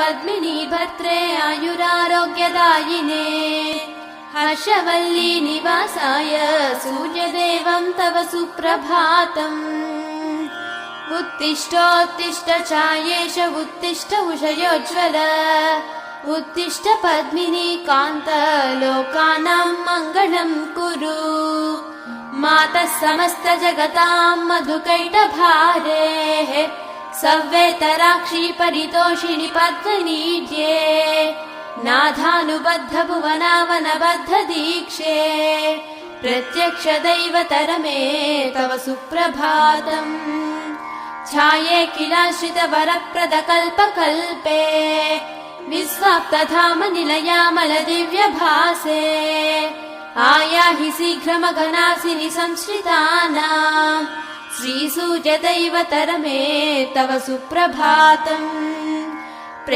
पद्मिनी भद्रे आयुरारोग्यदायिने हर्षवल्ली निवासाय सूर्यदेवं तव सुप्रभातम् उत्तिष्ठोत्तिष्ठ चायेश उत्तिष्ठ उषयोज्ज्वल उत्तिष्ठ पद्मिनी कान्त लोकानां मङ्गलं कुरु मातः समस्त जगतां मधुकैटभारेः सव्येतराक्षी परितोषिणि पद्मनीड्ये नाथानुबद्ध भुवनावनबद्ध दीक्षे प्रत्यक्ष दैवतरमे तव सुप्रभातम् ध्याये किलाश्रित वरप्रद कल्पकल्पे विस्वाप्तधाम निलयामल दिव्यभासे आयाहि शीघ्रमघनासिनि संश्रितानां श्रीसूर्यदैवतरमे तव सुप्रभातम्।